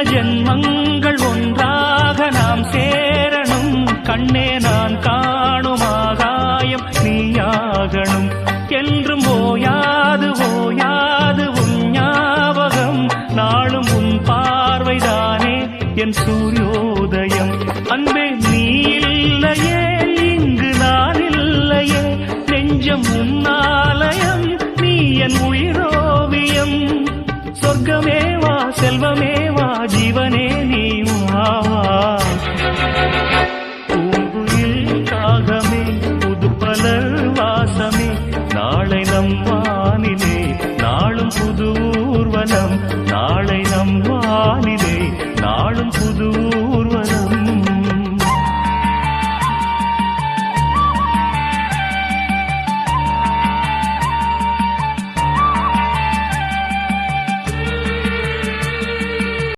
ஜென்மங்கள் ஒன்றாக நாம் சேரணும். கண்ணே நான் காணும் ஆகாயம் நீயாகணும். என்றும் ஓயாது ஓயாது உன் ஞாபகம். நாளும் உன் பார்வைதானே என் சூரியோதயம். அன்பே நீ இல்லையே இங்கு நான் இல்லையே. நெஞ்சம் உன்னாலயம் நீ என் உயிரோவியம். சொர்க்கமேவா செல்வமேவா ஜீவனே